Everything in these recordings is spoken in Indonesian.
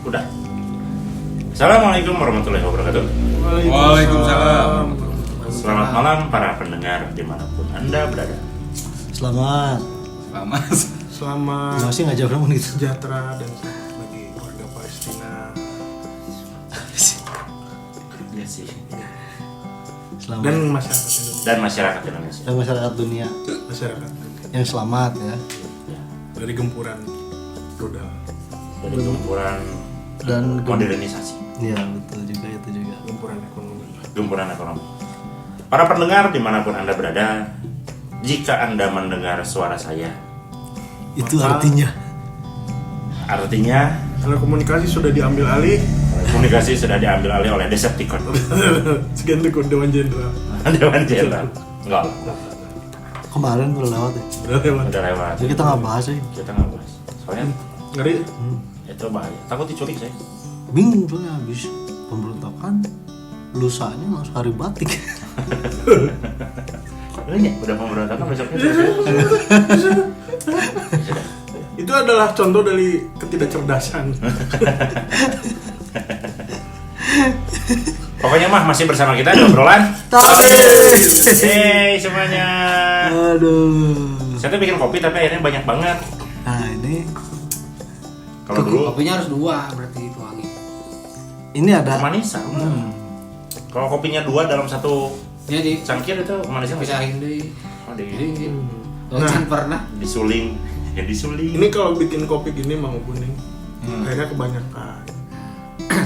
Udah. Assalamualaikum warahmatullahi wabarakatuh. Waalaikumsalam. Selamat malam para pendengar dimanapun Anda berada. Selamat masih nggak jauh menit Sejahtera dan sehat bagi warga Palestina. Iya sih. selamat Dan masyarakat Indonesia. Dan masyarakat Indonesia. dan masyarakat dunia Masyarakat yang selamat ya, dari gempuran rudal. Dari gempuran dan modernisasi, ya betul juga itu juga. Gempuran ekonomi. gempuran ekonomi. Para pendengar dimanapun Anda berada, jika Anda mendengar suara saya, Itu Maka- artinya Karena komunikasi sudah diambil alih. komunikasi sudah diambil alih oleh Decepticon. Sekian itu Dewan Jenderal. Dewan Jenderal. Enggak, Kemarin udah lewat ya, Udah lewat. udah lewat. jadi kita nggak bahas sih. Kita nggak bahas. Soalnya Ngeri. itu bahaya. Takut diculik saya. Bingung soalnya habis pemberontakan lusanya langsung hari batik. Udah pemberontakan besoknya. Itu adalah contoh dari ketidakcerdasan. Pokoknya mah masih bersama kita di obrolan. Hey semuanya. Aduh. Saya tuh bikin kopi tapi airnya banyak banget. Nah ini Kalau dulu Kopinya harus 2 berarti itu wangi. ini ada kemanisan. Kalau kopinya 2 dalam satu Jadi cangkir itu kemanisan bisa pisahin deh. oh, Nah. Kan pernah. disuling. Ya disuling. Ini kalau bikin kopi gini mau kuning. Akhirnya kebanyakan.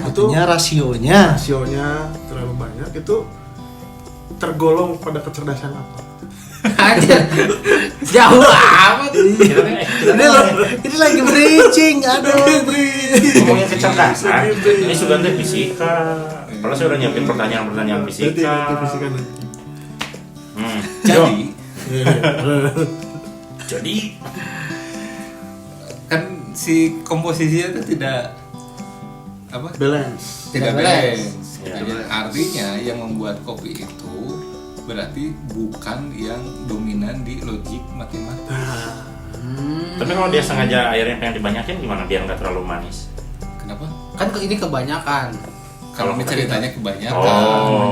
Itu artinya rasionya. rasionya terlalu banyak, itu tergolong pada kecerdasan apa? Aja. Jauh amat. Ini lagi bridging, aduh. Ngomongin kecerdasan, ini sudah teh fisika. Kalau saya udah nyiapin pertanyaan-pertanyaan fisika. Nanti fisika nanti. Jadi kan si komposisinya itu tidak apa? Balance. Tidak Tidak balance. Ya. Jadi artinya yang membuat kopi itu berarti bukan yang dominan di logik matematika. tapi kalau dia sengaja airnya pengen dibanyakin gimana biar nggak terlalu manis? Kenapa? Kan ini kebanyakan. Kalau ceritanya kebanyakan.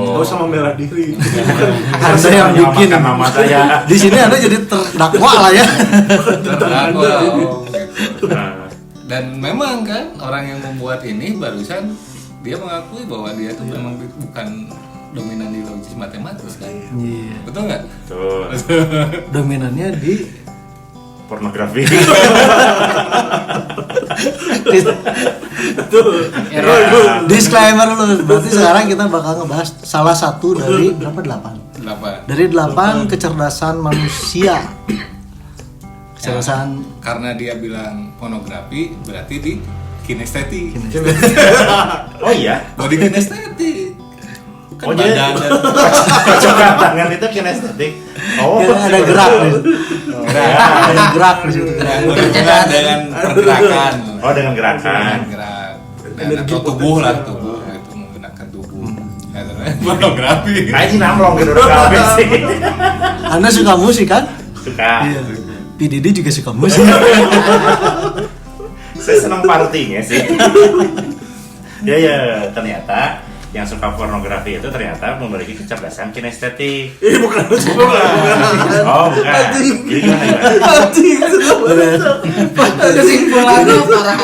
Gak usah membela diri. Anda yang bikin. Menyamakan nama saya. Di sini Anda jadi terdakwa lah ya. Terdakwa, gitu. Nah, Dan memang kan orang yang membuat ini barusan dia mengakui bahwa dia itu memang bukan dominan di logis matematis kan. Iya. Betul nggak? tuh Dominannya di pornografi. disclaimer dulu. Berarti sekarang kita bakal ngebahas salah satu dari berapa 8? 8. Dari 8 kecerdasan manusia. Kecerdasan Karena dia bilang pornografi berarti di kinestetik. Oh iya, Body kinestetik. Kan Oh, jadi- badan dan cocokan tangan itu kinestetik. Oh, yang ada gerak nih. Ada gerak di situ. yang berhubungan dengan pergerakan. Oh, dengan gerakan. Dengan gerak. Dan atau tubuh lah, tubuh itu menggunakan tubuh. Nah, itu namanya pornografi. Aji namlong gitu udah kabeh sih. Anda suka musik kan? Suka. Iya. PDD juga suka musik. Saya senang partinya sih. Ya, ternyata yang suka pornografi itu ternyata memiliki kecerdasan kinestetik. Bukan. Oh, bukan. Jadi gimana? Kesimpulannya parah.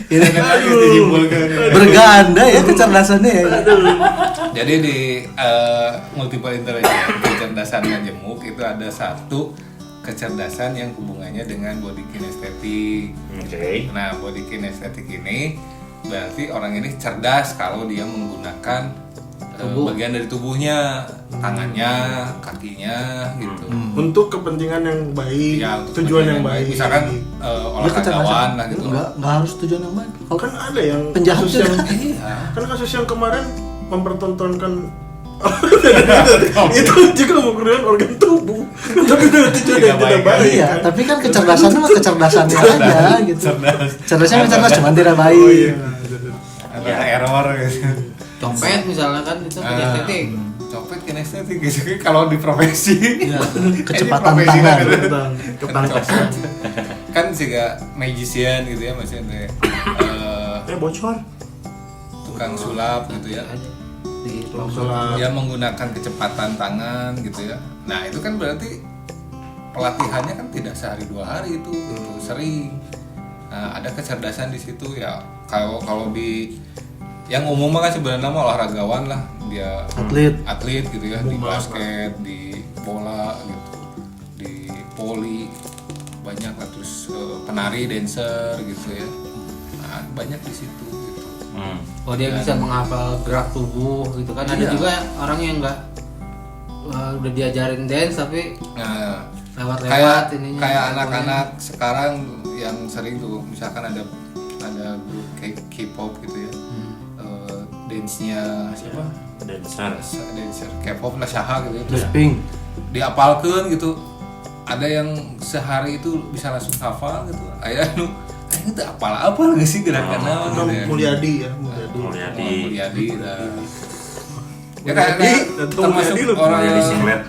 Ini Disimpulkan. berganda ya kecerdasannya ya. Jadi di multiple intelligence kecerdasan majemuk itu ada satu kecerdasan yang hubungannya dengan body kinestetik. Oke. Nah, body kinestetik ini berarti orang ini cerdas kalau dia menggunakan Tubuh. bagian dari tubuhnya, tangannya, kakinya gitu. Untuk kepentingan yang baik, Ya, untuk tujuan kepentingan yang baik. Misalkan Dia olahragawan lah gitu. Enggak harus tujuan yang baik. Kalau Kan ada yang penjahat kasus yang Iya. kan kasus yang kemarin mempertontonkan itu juga menggunakan organ tubuh, tapi dengan tujuan yang tidak baik. iya, tapi kan kecerdasannya mah kecerdasannya aja gitu. Cerdasnya cerdas cuman tidak Oh baik. iya. Ada error gitu. Copet misalnya kan itu kinestetik. Copet kinestetik gitu kalau di profesi. Iya, Ini kecepatan profesi tangan. kan. Kan juga magician gitu ya maksudnya bocor. tukang sulap gitu ya. Di Sulap. Dia menggunakan kecepatan tangan gitu ya. Nah itu kan berarti pelatihannya kan tidak sehari 2 hari itu sering. Nah, ada kecerdasan di situ ya. Kalau di yang umum kan sebenarnya mah olahragawan lah, dia atlet gitu ya, di basket, di bola gitu, di voli banyak lah, terus penari, dancer gitu ya. Nah, banyak di situ gitu. Oh dia bisa menghafal gerak tubuh gitu kan. Ada Iya. juga orang yang nggak udah diajarin dance tapi Nah, lewat-lewat ininya. kayak anak-anak sekarang yang sering tuh misalkan ada grup kayak K-pop gitu ya. Dance-nya siapa? Dancer K-pop lah Syaha gitu ya. Blackpink. Diapalkeun gitu. Ada yang sehari itu bisa langsung hafal gitu. Aya nu aing teu apal-apal geus sih gerakan naon gitu ya. Mulyadi ya, Mulyadi lah. Ya Mulyadi, kayak dan termasuk Mulyadi lu, orang Mulyadi singlet.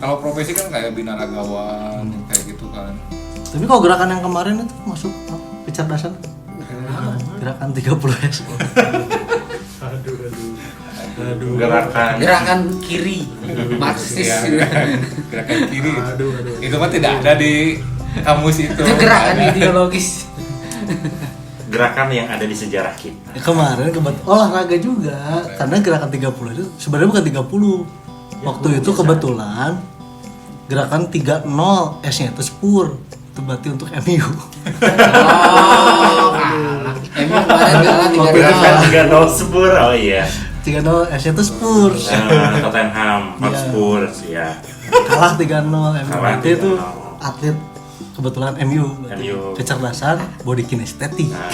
kalau profesi kan kayak binaragawan kayak gitu kan. Tapi kok gerakan yang kemarin itu masuk kecerdasan? Gerakan 30S. Gerakan kiri Marxis Ya, gitu. gerakan kiri. Itu mah tidak ada di kamus itu. Itu gerakan Ada. ideologis. gerakan yang ada di sejarah kita. Kemarin olahraga juga, karena gerakan 30 itu sebenarnya bukan 30. Waktu itu kebetulan gerakan 30 S-nya itu spur. Itu berarti untuk MU. Oh, kalah. Emang kemarin kalah Gerakan 3-0. 3-0 Spurs. Oh iya. 30 S-nya itu spur. Tottenham Hotspur ya. Kalah 3-0 MU. Kalah Berarti itu 3-0. atlet kebetulan MU. MU. Kecerdasan, body kinestetik. Nah,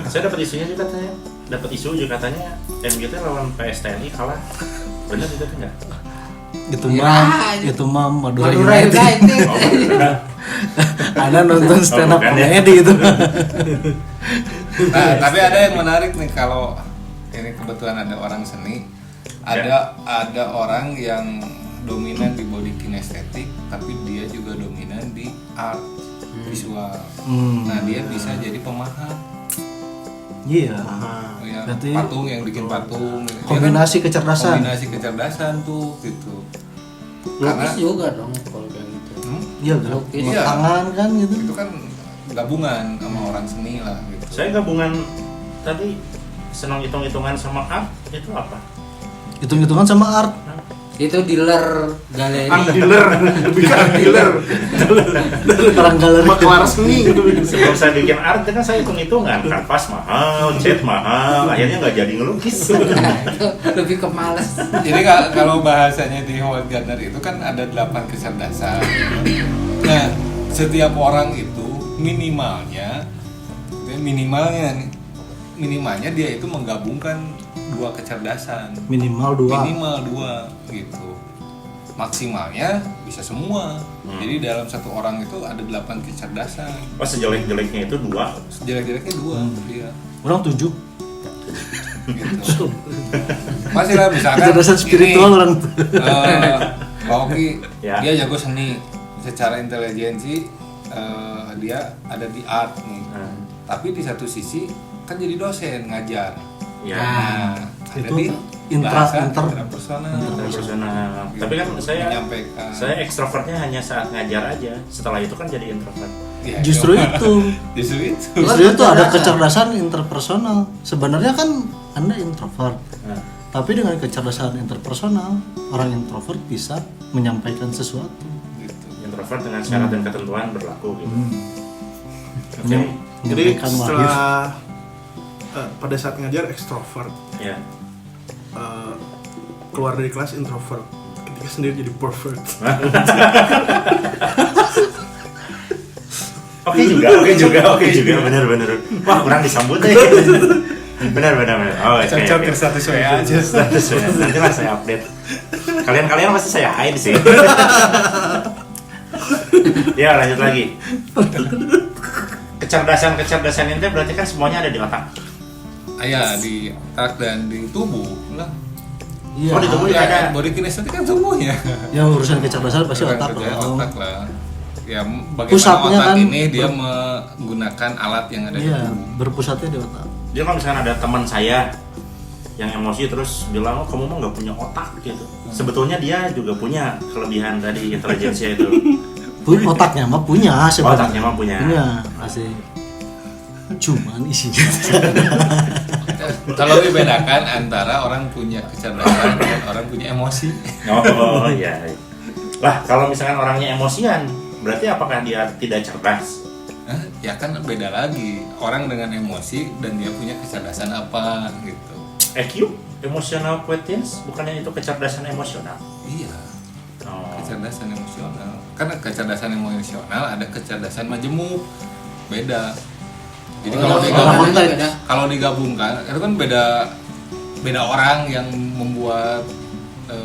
saya dapat isunya juga katanya. Dapat isu juga katanya MU teh lawan PSTNI kalah. Benar itu enggak? Itu mah Madura Madura United. United. Oh, benar. Anda nonton stand up bukan ya? komedi itu. Nah, tapi ada yang menarik nih kalau ini kebetulan ada orang seni, ada orang yang dominan di body kinestetik, tapi dia juga dominan di art visual. Nah, dia bisa jadi pemahat. Iya. Ya, Berarti patung yang bikin patung. Dia kombinasi kan kecerdasan. Kombinasi kecerdasan tuh gitu. Lukis juga dong kalau kayak gitu. Iya, gerak Lukis. Iya. tangan kan gitu. Itu kan gabungan sama orang seni lah gitu. Saya gabungan tadi senang hitung-hitungan sama art itu apa? Hitung-hitungan sama art. Itu dealer galeri. dealer, lebih ke art dealer. Orang galeri. Maklar seni gitu. Sebelum saya bikin art kan saya hitung-hitungan, kanvas mahal, cat mahal, akhirnya nggak jadi ngelukis. Itu lebih ke males. Jadi kalau bahasanya di Howard Gardner itu kan ada 8 kecerdasan. Nah, setiap orang itu minimalnya dia itu menggabungkan 2 kecerdasan. Minimal 2. Minimal 2 gitu. Maksimalnya bisa semua. Jadi dalam satu orang itu ada 8 kecerdasan. Pas sejelek-jeleknya itu 2. Jelek-jeleknya 2 dia. Orang 7. Gitu. Masih lah misalkan Kecerdasan spiritual ini, orang. Pak Oki, Ya. dia jago seni, secara intelijensi dia ada di art nih. Tapi di satu sisi kan jadi dosen ngajar. Ya. Nah, ada Itu di bahasa intrapersonal. Personal. Tapi kan Menyampaikan. saya ekstrovertnya hanya saat ngajar aja. Setelah itu kan jadi introvert. Ya, Justru iya. itu. Justru itu. Justru itu ada kecerdasan interpersonal. Sebenarnya kan Anda introvert. Nah, Tapi dengan kecerdasan interpersonal, orang introvert bisa menyampaikan sesuatu. Gitu. introvert dengan syarat dan ketentuan berlaku gitu. Oke. Jadi Menyampaikan wahyu. setelah pada saat ngajar ekstrovert, Ya. keluar dari kelas introvert, ketika sendiri jadi pervert. Oke juga, bener. Wah, kurang disambut deh. Bener. Oh, oke. Cocok ke status WA aja. Status ya. Nanti lah saya update. Kalian pasti saya hide sih. Ya, lanjut lagi. Kecerdasan itu berarti kan semuanya ada di otak. Ya di otak dan di tubuh lah. Iya. Oh, di tubuh ya ada. Body kinestetik kan tubuhnya. Yang urusan kecerdasan pasti Bukan otak kerja dong. otak lah. Ya bagaimana Pusatnya otak kan ini dia menggunakan alat yang ada di Iya, tubuh. berpusatnya di otak. Jadi kalau misalkan ada teman saya yang emosi terus bilang, oh kamu mah nggak punya otak gitu. Sebetulnya dia juga punya kelebihan tadi intelijensia itu. Otaknya mah punya sebenarnya. Otaknya mah punya. Pasti. Cuman isinya. Kalau dibedakan antara orang punya kecerdasan dan orang punya emosi. Oh iya. Lah kalau misalkan orangnya emosian, berarti apakah dia tidak cerdas? Ya kan beda lagi. Orang dengan emosi dan dia punya kecerdasan apa gitu. EQ, emotional quotients, bukannya itu kecerdasan emosional? Iya. Oh. Kecerdasan emosional. Karena kecerdasan emosional ada kecerdasan majemuk. Beda. Jadi kalau digabungkan itu kan beda orang yang membuat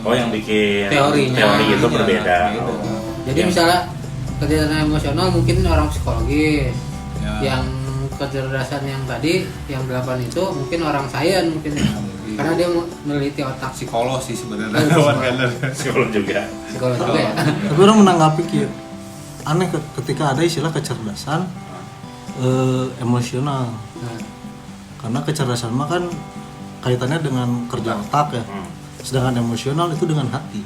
yang bikin teori itu berbeda. Jadi misalnya kecerdasan emosional mungkin orang psikologi, Ya. yang kecerdasan yang tadi yang 8 itu mungkin orang sains mungkin karena dia meneliti otak psikolog sih sebenarnya. Psikolog juga. psikolog juga ya. Tapi orang menanggapi gitu. Aneh ketika ada istilah kecerdasan emosional. Karena kecerdasan mah kan kaitannya dengan kerja otak ya. Sedangkan emosional itu dengan hati.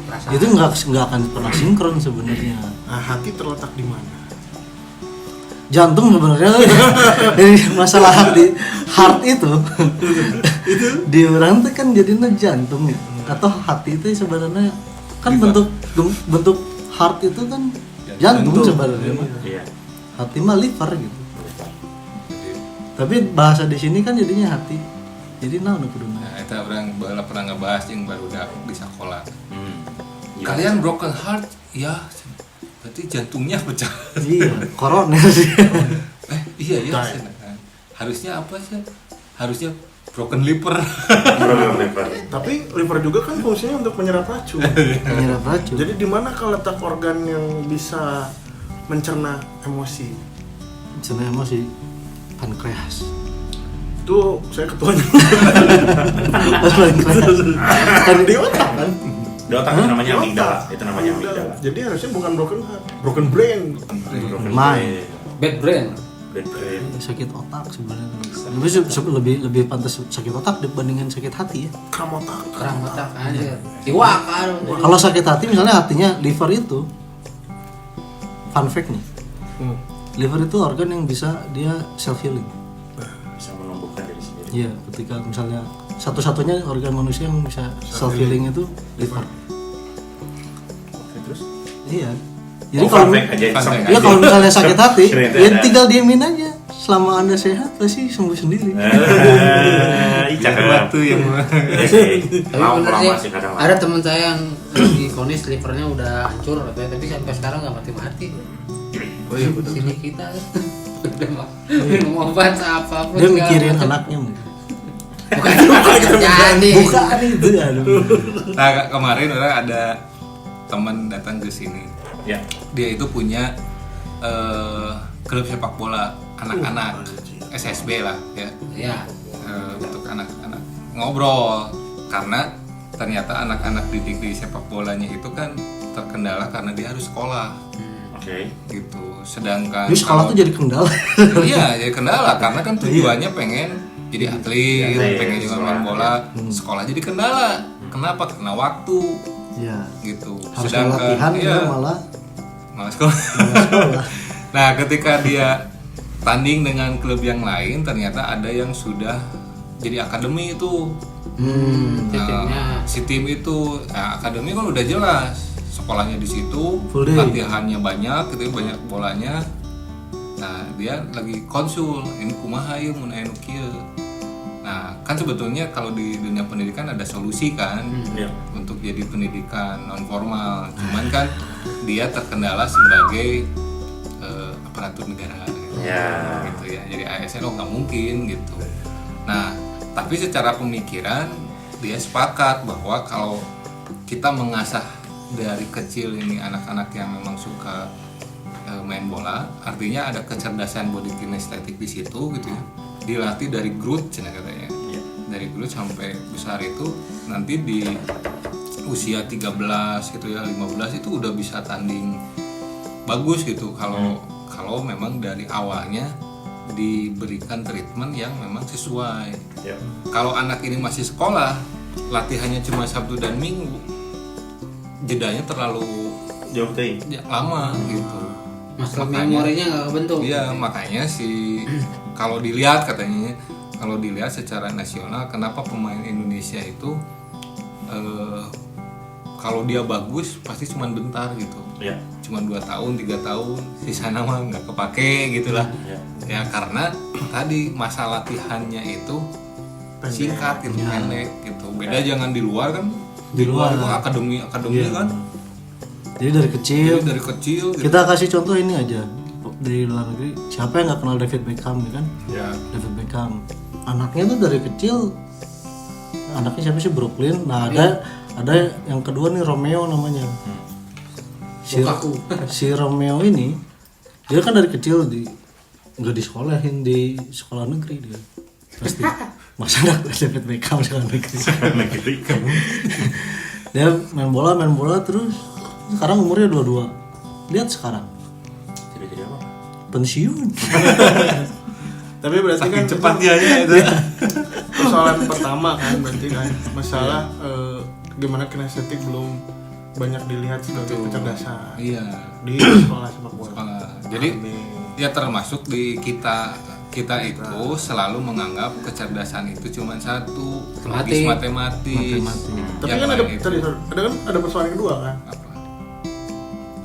Perasaan. Itu nggak akan pernah sinkron sebenarnya. Nah, hati terletak di mana? Jantung sebenarnya dari masalah hati heart itu di orang itu kan jadinya jantung atau hati itu sebenarnya kan bentuk heart itu kan jantung sebenarnya. Iya. Hati mah liver gitu. Tapi bahasa di sini kan jadinya hati. Jadi naon kuduna. Nah, itu orang baru pernah ngebahas yang baru udah di sekolah. Iya. Kalian broken heart, ya berarti jantungnya pecah. Iya, korona sih. Iya ya. Harusnya apa sih? Harusnya broken liver. Tapi liver juga kan fungsinya untuk menyerap racun. Menyerap racun. Jadi di mana letak organ yang bisa mencerna emosi? Mencerna emosi pankreas. Itu saya ketuanya. Pankreas. Kan di otak kan? Di otak itu namanya amigdala. Itu namanya amigdala. Jadi harusnya bukan broken heart, broken brain. Mind. Bad brain. Bad brain. Sakit otak sebenarnya. Lebih pantas sakit otak dibandingkan sakit hati ya. Kram otak. Kerang otak aja. Iwak kan. Kalau sakit hati misalnya hatinya liver itu, fun fact nih, liver itu organ yang bisa dia self healing. Bisa menumbuhkan diri sendiri. Iya, ketika misalnya satu-satunya organ manusia yang bisa self healing itu liver. Oke, terus? Iya. Jadi Fun kalau fact aja, fun fact ya aja. kalau misalnya sakit hati, Keren, ya ada. tinggal diemin aja. Selama Anda sehat pasti sembuh sendiri. Cakep. Batu yang Tapi Lama bener sih sih, kadang. ada teman saya yang divonis livernya udah hancur katanya, tapi sampai sekarang nggak mati-mati. Oh iya betul. Sini kita udah minum obat apapun. Dia segala mikirin macam. anaknya mungkin. Bukan jadi. Bukan itu aduh. Nah, kemarin orang ada teman datang ke sini. Ya. Dia itu punya klub sepak bola anak-anak SSB lah ya. Ya. Untuk anak-anak ngobrol karena ternyata anak-anak didik di sepak bolanya itu kan terkendala karena dia harus sekolah Oke. gitu. Sedangkan Jadi sekolah tuh jadi kendala. iya jadi kendala karena kan tujuannya pengen jadi atlet, Atlet, pengen juga main sekolah, bola, sekolah jadi kendala. Kenapa? Karena waktu Iya. gitu. Harus latihan iya, ya malah malah sekolah. sekolah. Nah, ketika dia tanding dengan klub yang lain, ternyata ada yang sudah jadi akademi itu. Timnya. Si tim itu, nah, akademi kan udah jelas, sekolahnya di situ, Full day. latihannya banyak, gitu, banyak bolanya. Nah, dia lagi konsul, ini kumaha ieu mun aya nu kieu. Nah, kan sebetulnya kalau di dunia pendidikan ada solusi kan Iya. untuk jadi pendidikan non formal. Cuman kan dia terkendala sebagai aparatur negara Ya. gitu ya. Jadi ASN nggak mungkin gitu. Nah, tapi secara pemikiran dia sepakat bahwa kalau kita mengasah dari kecil ini anak-anak yang memang suka main bola, artinya ada kecerdasan body kinestetik di situ gitu ya. Dilatih dari growth cina katanya. Iya. Dari growth sampai besar itu nanti di usia 13 gitu ya, 15 itu udah bisa tanding bagus gitu kalau memang dari awalnya diberikan treatment yang memang sesuai. Ya. Kalau anak ini masih sekolah, latihannya cuma Sabtu dan Minggu, jedanya terlalu Jauh teh. lama gitu. Masalah Makanya- memorinya nggak kebentuk. Iya, makanya kalau dilihat katanya, kalau dilihat secara nasional, kenapa pemain Indonesia itu kalau dia bagus pasti cuma bentar gitu. Ya. Cuma 2 tahun, 3 tahun, sisanya mah nggak kepake gitulah. Ya. Ya karena tadi masa latihannya itu singkat gitu, pendek gitu. Beda jangan di luar kan. Di luar. itu akademi Iya. kan. Jadi dari kecil Jadi dari kecil gitu. kita kasih contoh ini aja dari luar negeri. Siapa yang nggak kenal David Beckham ya kan? Ya. David Beckham. Anaknya tuh dari kecil, anaknya siapa sih, Brooklyn. Nah ada yang kedua nih, Romeo namanya. Lukaku. Si Romeo ini dia kan dari kecil nggak disekolahin di sekolah negeri dia pasti. Masa anak David Beckham sekolah negeri. Dia main bola terus sekarang umurnya 22. Lihat sekarang Jadi apa? pensiun. Tapi berarti kan Cepat itu dia itu. persoalan pertama kan, berarti kan masalah gimana kinestetik belum banyak dilihat sebagai kecerdasan Iya. di sekolah sepak bola. Jadi ya termasuk di kita itu selalu menganggap kecerdasan itu cuma satu, logis matematis. Tapi Yang kan ada lain itu tadi ada persoalan yang kedua kan, apa?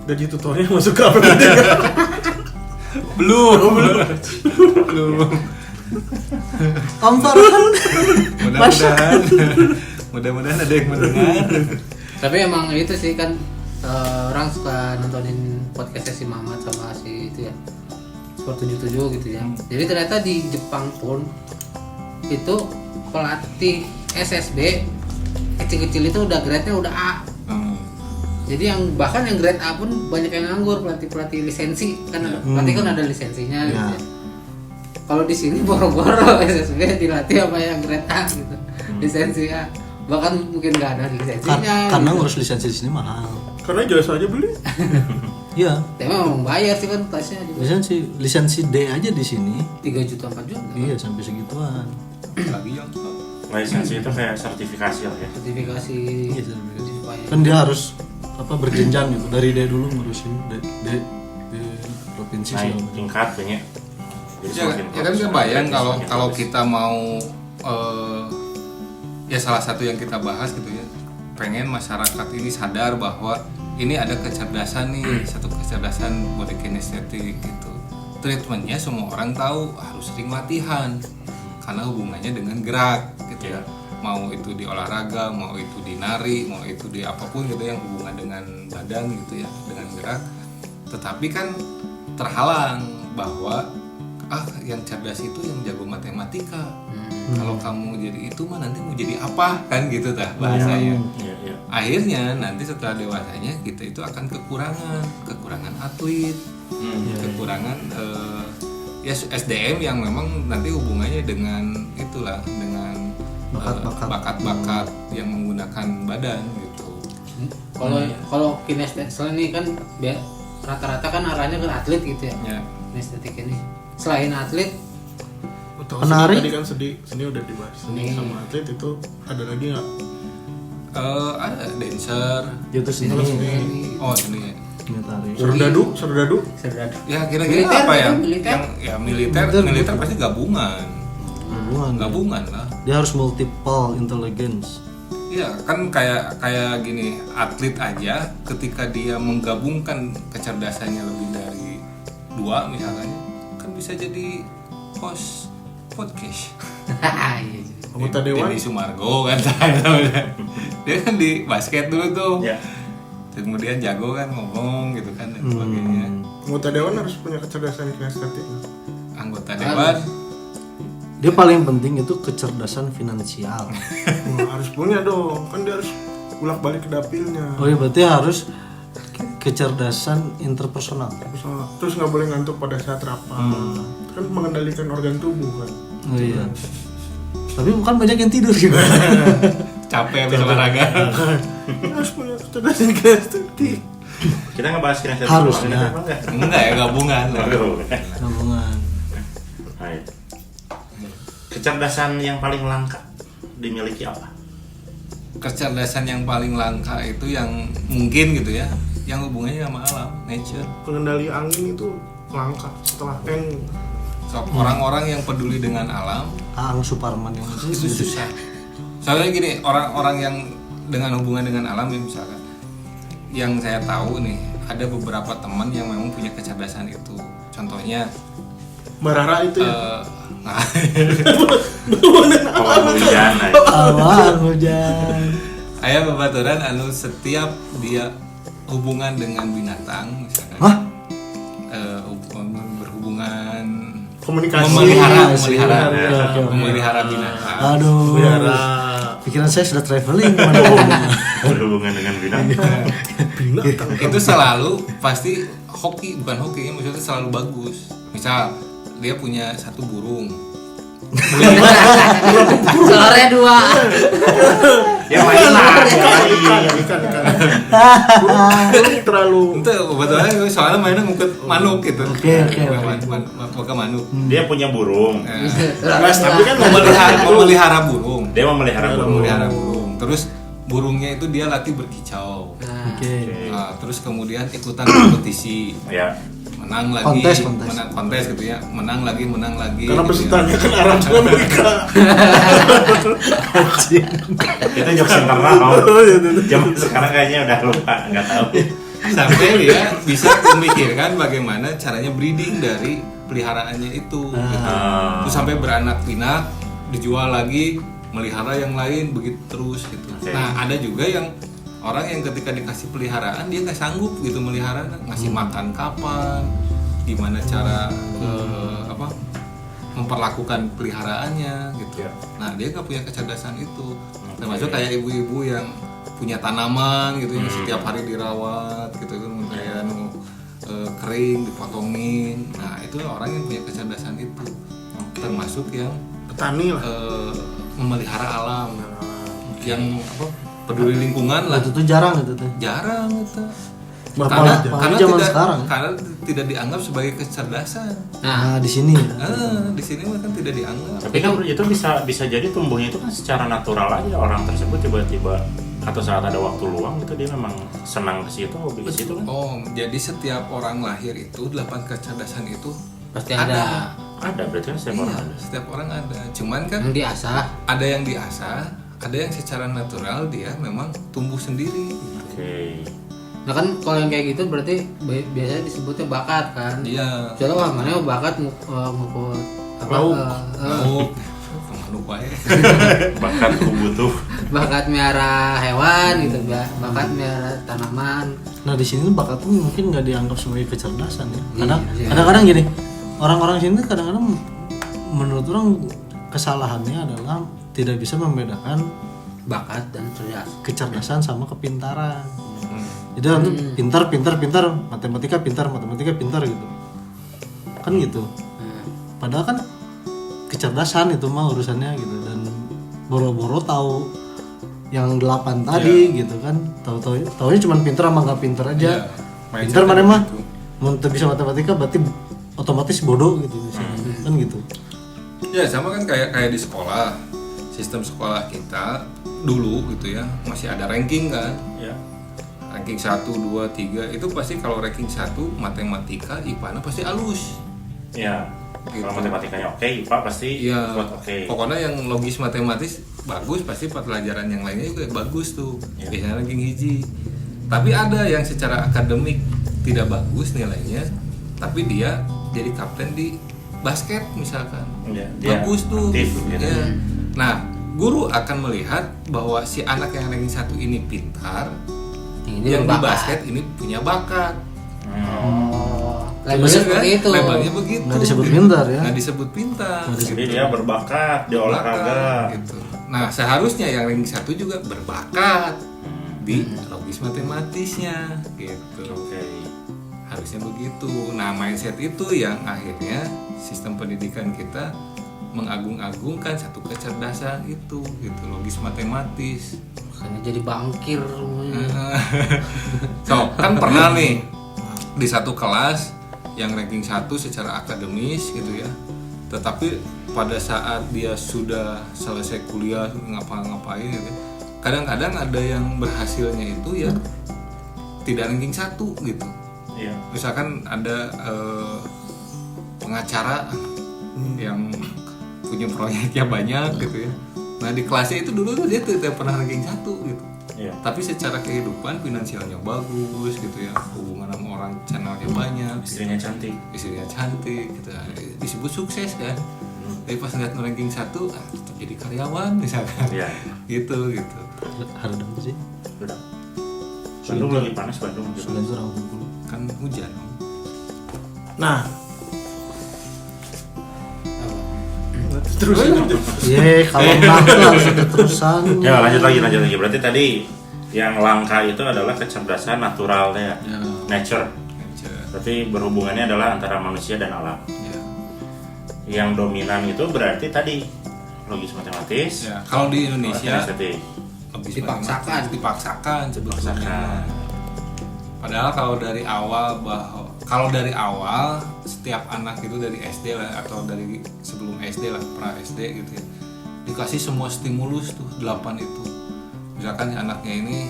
gaji tutornya masuk ke apa gitu. Belum. Om Farhan. Mudah-mudahan ada yang mendengar. Tapi emang itu sih kan orang suka nontonin podcastnya si Mamat sama si itu ya, Sport 77 gitu ya. Jadi ternyata di Jepang pun itu pelatih SSB kecil-kecil itu udah grade-nya udah A. Jadi yang bahkan yang grade A pun banyak yang nganggur, pelatih lisensi kan ada, pelatih kan ada lisensinya gitu ya. Kalau di sini boro-boro SSB dilatih apa yang grade A gitu, lisensi A. Bahkan mungkin nggak ada lisensinya. Karena gitu. ngurus lisensi di sini mahal. Karena jasa aja beli. Iya. Tapi memang bayar sih kan kelasnya juga. Lisensi D aja di sini. 3 juta 4 juta. Iya, sampai segituan. Lagi yang Lisensi itu kayak sertifikasi lah ya. Sertifikasi. Iya, sertifikasi. supaya- Kan dia harus berjenjang gitu, dari D dulu ngurusin D provinsi Naik segala macam. tingkat banyak. Jadi ya, semakin ya kan bagus, kebayang semakin kalau bagus. kita mau ya salah satu yang kita bahas gitu ya, pengen masyarakat ini sadar bahwa ini ada kecerdasan nih, satu kecerdasan body kinesthetic gitu. Treatmentnya semua orang tahu, harus sering latihan karena hubungannya dengan gerak gitu ya. Mau itu di olahraga, mau itu di nari, mau itu di apapun gitu yang hubungan dengan badan gitu ya, dengan gerak. Tetapi kan terhalang bahwa yang cerdas itu yang jago matematika. Kalau kamu jadi itu mah nanti mau jadi apa kan gitu dah bahasanya. Iya, iya. Akhirnya nanti setelah dewasanya kita itu akan kekurangan atlet, kekurangan ya SDM yang memang nanti hubungannya dengan itulah, dengan bakat-bakat yang menggunakan badan gitu. Kalau kinestetik ini kan rata-rata kan arahnya ke atlet gitu ya. Ya. Kinestetik ini. Selain atlet, Betul, Penari. tadi kan seni udah dibahas. Seni sama atlet itu ada lagi nggak? Ada dancer. Itu sini. Oh seni. Tari. Serdadu. sederhana. Ya kira-kira Militer apa ya? kan, militer. Yang ya militer pasti gabungan lah. Dia harus multiple intelligence. Iya kan kayak gini, atlet aja ketika dia menggabungkan kecerdasannya lebih dari 2 misalnya, kan bisa jadi host podcast. Iya. Anggota dewan. Denny Sumargo kan dia kan di basket dulu tuh. Ya. Kemudian jago kan ngomong gitu kan dan sebagainya. Anggota dewan harus punya kecerdasan kinestetik. Anggota dewan Dia paling penting itu kecerdasan finansial. Harus punya dong, kan dia harus bolak-balik ke dapilnya. Oh iya, berarti harus kecerdasan interpersonal. Terus nggak boleh ngantuk pada saat rapat. Kan mengendalikan organ tubuh kan. Oh iya. Tapi bukan banyak yang tidur juga. capek habis olahraga. Harus punya kecerdasan kinestetik. Kita ngebahas kinesis Harusnya. enggak? Enggak ya, gabungan. Aduh. Gabungan. Baik. Kecerdasan yang paling langka dimiliki apa? Kecerdasan yang paling langka itu yang mungkin gitu ya, yang hubungannya sama alam, nature. Pengendali angin itu langka setelah So, orang-orang yang peduli dengan alam Ang Suparman yang itu susah. Soalnya gini, orang-orang yang dengan hubungan dengan alam ya misalkan, yang saya tahu nih, ada beberapa teman yang memang punya kecerdasan itu. Contohnya Barara itu ya. nah, Awan hujan. Awan hujan. aya babaturan anu setiap dia hubungan dengan binatang misalkan. Hah? Berhubungan Komunikasi. memelihara binatang. Aduh. Barara. Pikiran saya sudah traveling kemana-mana. Berhubungan dengan binatang. Itu selalu pasti hoki, bukan hoki, maksudnya selalu bagus. Misal dia punya satu burung, Telurnya 2. Yang lain lah. Ikan. Burung terlalu itu kebetulan soalnya mainnya ngukut manuk gitu. Oke. Maka manuk. Dia punya burung. Mas, tapi kan memelihara burung. Dia memelihara burung. Memelihara burung. Terus burungnya itu dia latih berkicau. Oke. Nah, terus kemudian ikutan kompetisi. Ya. Menang lagi, Kontes. menang kontes gitu ya. Menang lagi karena gitu pesertanya ya. kan Arab dan Amerika. Itu jokes internal. Zaman sekarang kayaknya udah lupa, nggak tahu. Sampai dia bisa memikirkan bagaimana caranya breeding dari peliharaannya itu gitu. Terus sampai beranak pinak, dijual lagi, melihara yang lain, begitu terus gitu. Oke. Nah ada juga yang orang yang ketika dikasih peliharaan dia nggak sanggup gitu melihara, ngasih makan kapan, gimana cara memperlakukan peliharaannya gitu. Ya. Nah dia nggak punya kecerdasan itu. Termasuk kayak ibu-ibu yang punya tanaman gitu yang setiap hari dirawat gitu kan, kayak kering dipotongin. Nah itu orang yang punya kecerdasan itu. Termasuk yang Petani lah. memelihara alam, yang peduli lingkungan lah. Itu tuh jarang itu tuh. Jarang itu. Apalagi zaman sekarang. Karena tidak dianggap sebagai kecerdasan. Nah, di sini. Di sini mah kan tidak dianggap. Tapi kan itu bisa jadi tumbuhnya itu kan secara natural aja, orang tersebut tiba-tiba atau saat ada waktu luang gitu dia memang senang ke situ, hobi ke situ kan. Oh, jadi setiap orang lahir itu 8 kecerdasan itu Pasti ada. Ada berarti kan setiap orang Iya, ada. setiap orang ada. Cuman kan Yang diasah. ada yang diasah, ada yang secara natural dia memang tumbuh sendiri. Oke. Nah kan kalau yang kayak gitu berarti biasanya disebutnya bakat kan. Iya. Soalnya wah mana bakat ngukut Lauk. Oh, manuk wae. Bahkan aku butuh. bakat miara hewan gitu, bakat miara tanaman. Nah, di sini bakat tuh mungkin nggak dianggap sebagai kecerdasan ya. Iya. Kadang-kadang gini, orang-orang sini tuh kadang-kadang menurut orang kesalahannya adalah tidak bisa membedakan Bakat dan cerdas. kecerdasan sama kepintaran. Jadi nanti pintar, matematika pintar gitu. Kan gitu. Padahal kan kecerdasan itu mah urusannya gitu, dan boro-boro tahu yang 8 tadi gitu kan. Taunya cuma pintar sama nggak pintar aja. Iya, Pintar mana mah gitu. mau bisa matematika berarti otomatis bodoh gitu misalnya. Kan gitu. Ya sama kan kayak di sekolah, sistem sekolah kita dulu gitu ya masih ada ranking kan. Ya. Ranking 1, 2, 3 itu pasti kalau ranking 1 matematika, IPA pasti alus. Ya. Gitu. Kalau matematikanya oke, IPA pasti Iya. buat oke. Pokoknya yang logis matematis bagus pasti pelajaran yang lainnya juga bagus tuh. Iya. Biasanya ranking hiji. Tapi ada yang secara akademik tidak bagus nilainya, tapi dia jadi kapten di basket misalkan. Ya, dia Bagus tuh. aktif, gitu. gitu. Ya. Nah, guru akan melihat bahwa si anak yang ranking 1 ini pintar, Ini yang di berbakat. basket ini punya bakat. Oh, labelnya Bener seperti kan? itu. Labelnya begitu. Nggak disebut pintar ya. Nggak disebut pintar. Jadi dia berbakat di olahraga. Gitu. Nah, seharusnya yang ranking 1 juga berbakat di logis matematisnya gitu. Oke. Harusnya begitu. Nah, mindset itu yang akhirnya sistem pendidikan kita mengagung-agungkan satu kecerdasan itu gitu, logis matematis. Makanya jadi bangkir semuanya. So, kan pernah nih di satu kelas yang ranking 1 secara akademis gitu ya. Tetapi pada saat dia sudah selesai kuliah ngapa-ngapain gitu, kadang-kadang ada yang berhasilnya itu ya tidak ranking 1 gitu. Iya. Misalkan ada pengacara yang punya proyeknya banyak gitu ya. Nah di kelasnya itu dulu tuh dia tidak pernah ranking 1 gitu. Iya. Tapi secara kehidupan finansialnya bagus gitu ya, hubungan sama orang channelnya banyak, Istrinya cantik. istrinya cantik gitu, disebut sukses kan. Tapi pas ngeliat ranking 1 tetap jadi karyawan misalkan. Iya. gitu. Harus sih. Udah. Bandung lagi panas Bandung. Sudah itu orang dulu. Kan hujan. Nah, Apa? terus Iya, kalau langka harus ada terusan. Ya lanjut lagi. Berarti tadi yang langka itu adalah kecerdasan natural ya, Ya. nature. Berarti berhubungannya adalah antara manusia dan alam. Ya. Yang dominan itu berarti tadi logis matematis. Ya. Kalau di Indonesia kinestetik. habis Dipaksakan. dipaksakan sebetulnya. Dipaksakan. Padahal kalau dari awal setiap anak itu dari SD lah atau dari sebelum SD lah, pra SD gitu ya, dikasih semua stimulus tuh 8 itu. Misalkan anaknya ini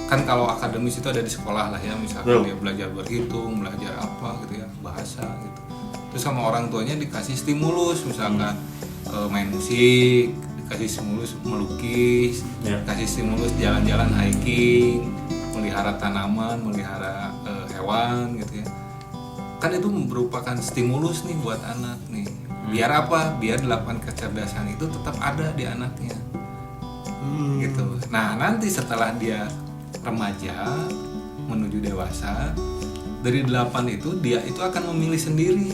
kan kalau akademis itu ada di sekolah lah ya, misalkan dia belajar berhitung, belajar apa gitu ya, bahasa gitu. Terus sama orang tuanya dikasih stimulus misalkan main musik, dikasih stimulus melukis, Ya. dikasih stimulus jalan-jalan hiking, melihara tanaman, melihara hewan gitu ya. Kan itu merupakan stimulus nih buat anak nih. Biar apa? Biar 8 kecerdasan itu tetap ada di anaknya. Gitu. Nah, nanti setelah dia remaja menuju dewasa, dari 8 itu dia itu akan memilih sendiri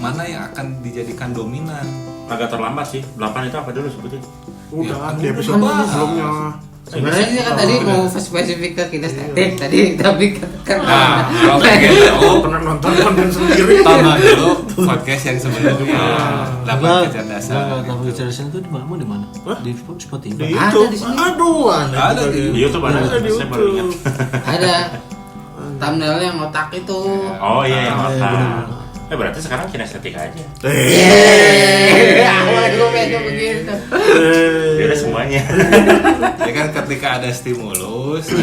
mana yang akan dijadikan dominan. Agak terlambat sih. 8 itu apa dulu sebutin? udah Ya, di episode udah. sebelumnya. Sebenarnya ini kan tadi mau spesifik ke kinestetik tadi, tapi kan Nah, kalau pengen tahu Pernah nonton konten sendiri. tonton dulu podcast yang sebelumnya. 8 kecerdasan. Tahu kecerdasan itu di mana? Di Spotify. Di Ada itu. di sini. Aduh, Ada juga di Di YouTube ada. Ada di Saya baru ingat. YouTube. ada thumbnailnya yang otak itu. Oh iya yang Ah, iya, otak. benar-benar. Berarti sekarang kinestetik aja. Awalnya gue pengen begitu. Ya udah semuanya. Ya kan ketika ada stimulus,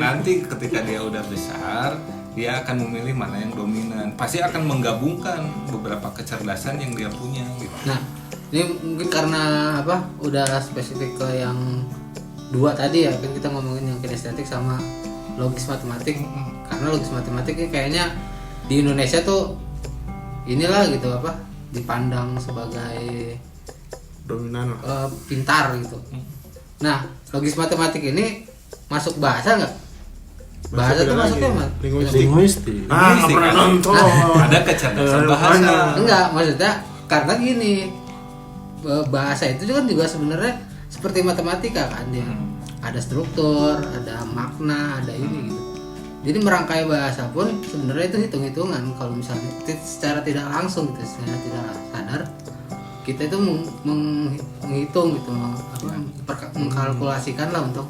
nanti ketika dia udah besar, dia akan memilih mana yang dominan. Pasti akan menggabungkan beberapa kecerdasan yang dia punya gitu. Nah, ini mungkin karena apa? Udah spesifik ke yang 2 tadi ya, kan kita ngomongin yang kinestetik sama logis matematik. Karena logis matematik ini kayaknya di Indonesia tuh inilah gitu apa? Dipandang sebagai Dominan lah. pintar gitu. Nah, logis matematik ini masuk bahasa nggak? Bahasa tuh beda masuknya lagi. mana? Linguistik. Linguistik. Ah, nggak pernah nonton. Ada kecerdasan bahasa. Enggak, maksudnya karena gini, bahasa itu kan juga sebenarnya seperti matematika kan dia. Ada struktur, ada makna, ada ini gitu. Jadi merangkai bahasa pun sebenarnya itu hitung-hitungan. Kalau misalnya secara tidak langsung gitu, secara tidak sadar kita itu menghitung gitu, mengkalkulasikan lah untuk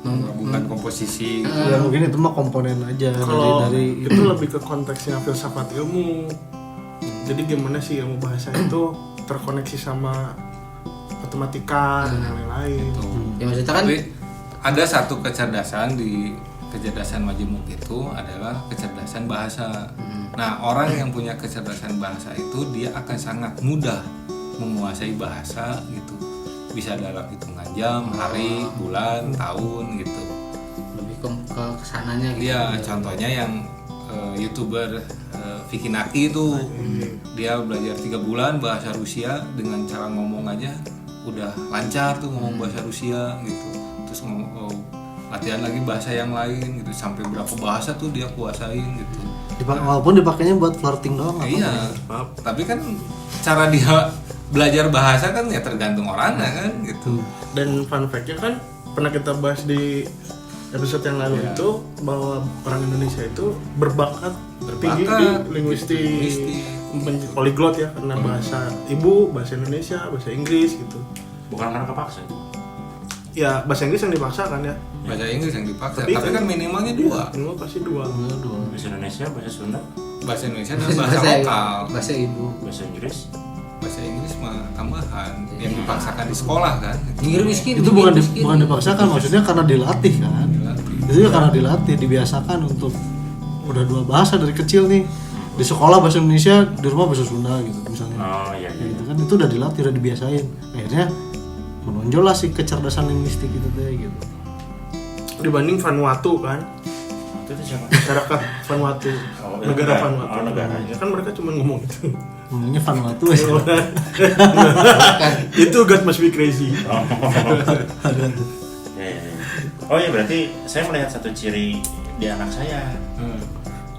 Menggabungkan komposisi. Ya mungkin itu mah komponen aja Kalau dari itu lebih ke konteksnya filsafat ilmu. Jadi gimana sih ilmu bahasa itu terkoneksi sama matematika dan lain-lain. ya maksudnya kan Tapi ada satu kecerdasan di kecerdasan majemuk itu adalah kecerdasan bahasa. Nah, orang yang punya kecerdasan bahasa itu dia akan sangat mudah menguasai bahasa gitu. Bisa dalam hitungan jam, hari, bulan, tahun gitu. lebih ke kesananya gitu. Dia contohnya yang YouTuber Vicky Naki itu dia belajar 3 bulan bahasa Rusia dengan cara ngomong aja udah lancar tuh ngomong bahasa Rusia gitu. Terus latihan lagi bahasa yang lain gitu sampai berapa bahasa tuh dia kuasain gitu. walaupun dipakainya buat flirting doang. Iya, tapi kan cara dia belajar bahasa kan ya tergantung orangnya kan gitu. Dan fun fact-nya kan pernah kita bahas di episode yang lalu itu bahwa orang Indonesia itu berbakat tinggi di linguistik, poliglot ya, karena bahasa ibu, bahasa Indonesia, bahasa Inggris gitu. Bukan karena kepaksa itu. Ya bahasa Inggris yang dipaksakan ya. Bahasa Inggris yang dipaksa, Tapi tapi kan minimalnya 2. Minimal pasti 2. Bahasa Indonesia, bahasa Sunda. bahasa Indonesia dan bahasa lokal. bahasa ibu. Bahasa Inggris. Bahasa Inggris mah tambahan yang dipaksakan di sekolah kan. Nyinggir miskin. Itu bukan bukan dipaksakan, maksudnya karena dilatih kan. Dilatih. Itu ya karena dilatih, dibiasakan untuk udah 2 bahasa dari kecil nih. Di sekolah bahasa Indonesia, di rumah bahasa Sunda gitu misalnya. Oh iya Ya iya. gitu kan, itu udah dilatih, udah dibiasain. Akhirnya menonjol lah si kecerdasan linguistik itu teh gitu. Dibanding Vanuatu kan, Itu siapa? masyarakat Vanuatu, Oh, negara negara. Vanuatu. Oh, negara. Ya kan mereka cuma ngomong itu. Ngomongnya Vanuatu ya. Itu God must be crazy. Oh. Ya, ya, ya. Oh ya, berarti saya melihat satu ciri di anak saya.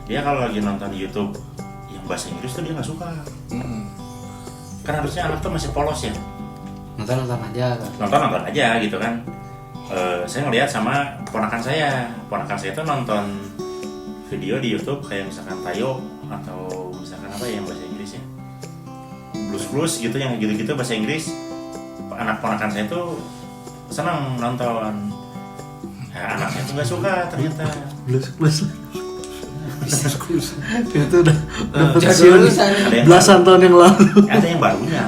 Dia kalau lagi nonton YouTube yang bahasa Inggris tuh dia nggak suka. Kan harusnya anak tuh masih polos ya. Nonton aja kan. Nonton aja gitu kan. Saya ngelihat sama ponakan saya itu nonton video di YouTube kayak misalkan Tayo atau misalkan apa ya yang bahasa Inggris ya, blues gitu, yang gitu bahasa Inggris. Anak ponakan saya tuh senang nonton. Ya, anak saya tuh nggak suka ternyata. Plus. Itu udah pensiun Ada yang belasan tahun yang lalu. Ada yang barunya.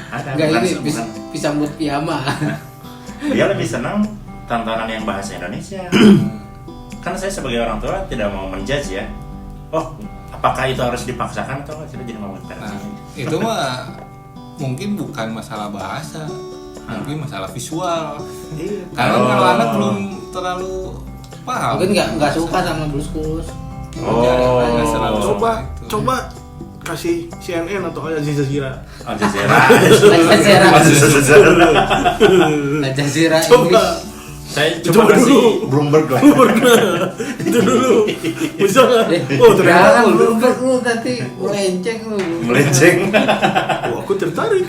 Ada. Enggak bukan- ini bukan- bisa buat piyama. Dia lebih senang tontonan yang bahasa Indonesia. Kan saya sebagai orang tua tidak mau menjudge ya. Oh, apakah itu harus dipaksakan atau kita jadi ngomongin Nah, parenting? itu mah mungkin bukan masalah bahasa, mungkin masalah visual. Karena Oh. kalau anak belum terlalu paham. Mungkin nggak suka sama blues. Oh. Nggak selalu Coba sama itu. coba kasih CNN atau Al Jazeera. Al Jazeera. Al Jazeera Coba. Inggris. Saya Coba coba kasih dulu. Bloomberg lah. Itu dulu. Misalnya, Jangan oh ternyata Bloomberg lu nanti melenceng lu. Melenceng. oh, aku tertarik.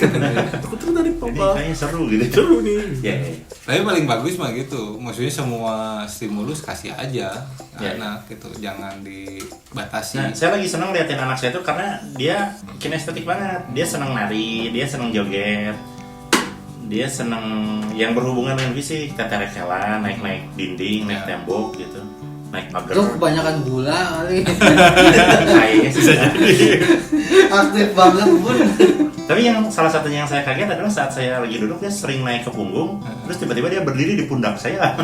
Aku tertarik Ini papa. kayaknya seru gitu. Seru nih. Ya, ya. Tapi paling bagus mah gitu. Maksudnya semua stimulus kasih aja ke Ya. anak gitu, jangan dibatasi. Nah, saya lagi seneng liatin anak saya tuh karena dia kinestetik banget. Dia seneng nari, dia seneng joget, dia seneng yang berhubungan dengan fisik, teterekelan, naik-naik dinding, naik tembok gitu, naik pagar. Itu kebanyakan gula kali. Kayaknya sih. Aktif banget pun. Tapi yang salah satunya yang saya kaget adalah saat saya lagi duduk dia sering naik ke punggung, terus tiba-tiba dia berdiri di pundak saya.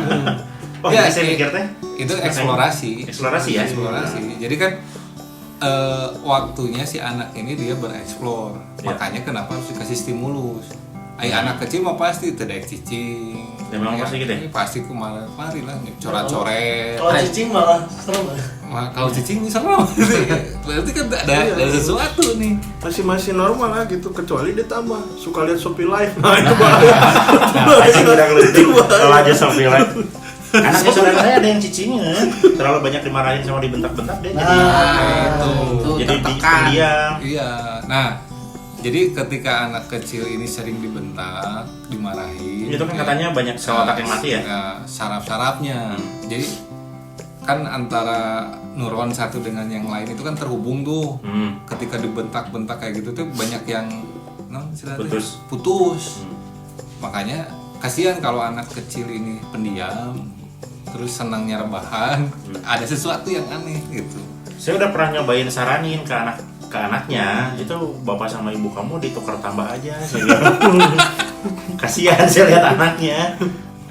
Oh, Ya, jadi saya mikir teh itu eksplorasi. Eksplorasi ya. Eksplorasi. Jadi kan waktunya si anak ini dia bereksplor. Ya. Makanya kenapa harus dikasih stimulus. Anak kecil mah pasti tidak cicing. Memang pasti gitu ya? Pasti kemari lah coret-coret. Kalau cicing malah serem. Kalau cicing bisa berarti kan ada sesuatu nih. Masih normal lah gitu, kecuali dia tambah suka lihat Shopee Live. Nah, itu bahaya. Nah, saya udah ngelutin kalau aja Sophie Light. Anaknya saudara saya ada yang cicingnya, terlalu banyak dimarahin sama dibentak-bentak dia jadi Itu. jadi tertekan. pendiam. Iya. Nah, jadi ketika anak kecil ini sering dibentak, dimarahin. Itu kan katanya banyak sel otak yang mati ya? Saraf-sarafnya. Jadi kan antara neuron satu dengan yang lain itu kan terhubung tuh. Ketika dibentak-bentak kayak gitu tuh banyak yang istilahnya putus. Makanya kasihan kalau anak kecil ini pendiam, terus senangnya rebahan, ada sesuatu yang aneh gitu. Saya udah pernah nyobain saranin ke anaknya, itu bapak sama ibu kamu ditukar tambah aja. Saya bilang. Kasihan saya lihat anaknya.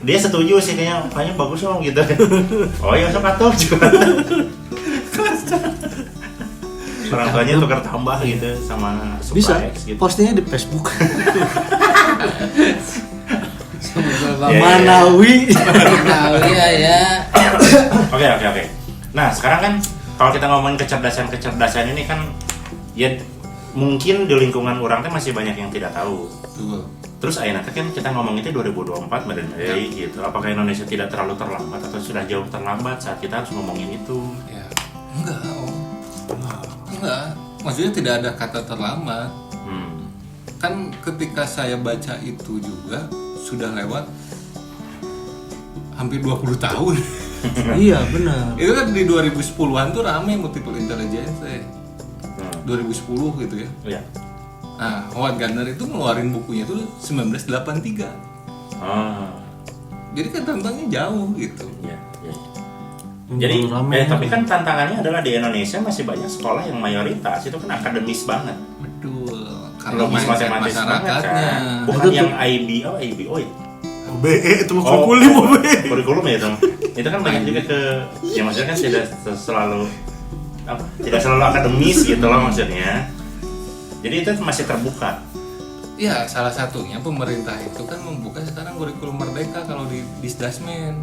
Dia setuju sih kayaknya bagus dong gitu. Oh ya sok atuh juga. Orang tuanya tukar tambah gitu sama Bisa Super X gitu. postingnya di Facebook. Ya, Manawi. Tahu ya. Oke. Nah sekarang kan kalau kita ngomongin kecerdasan ini kan ya mungkin di lingkungan orang teh masih banyak yang tidak tahu. Tuh. Terus ayeuna kan kita ngomong itu 2024 gitu. Apakah Indonesia tidak terlalu terlambat atau sudah jauh terlambat saat kita harus ngomongin itu? Ya, enggak. Maksudnya tidak ada kata terlambat. Kan ketika saya baca itu juga sudah lewat hampir 20 tahun. Iya benar. Itu kan di 2010-an tuh rame multiple intelligence. 2010 gitu ya. Iya. Nah, Howard Gardner itu ngeluarin bukunya tuh 1983. Oh, Jadi kan tentangnya jauh gitu. iya. Jadi, Rame. tapi kan tantangannya adalah di Indonesia masih banyak sekolah yang mayoritas itu kan akademis banget. Betul. Kalau Logis mindset matematis banget masyarakatnya. kan. Bukan Itu yang tuh- IBO ya. BE itu mah kurikulum BE. Kurikulum ya dong. Itu kan banyak juga ke, ya maksudnya kan tidak selalu tidak selalu akademis gitu loh maksudnya. Jadi itu masih terbuka. Ya, salah satunya pemerintah itu kan membuka sekarang kurikulum merdeka kalau di Disdasmen.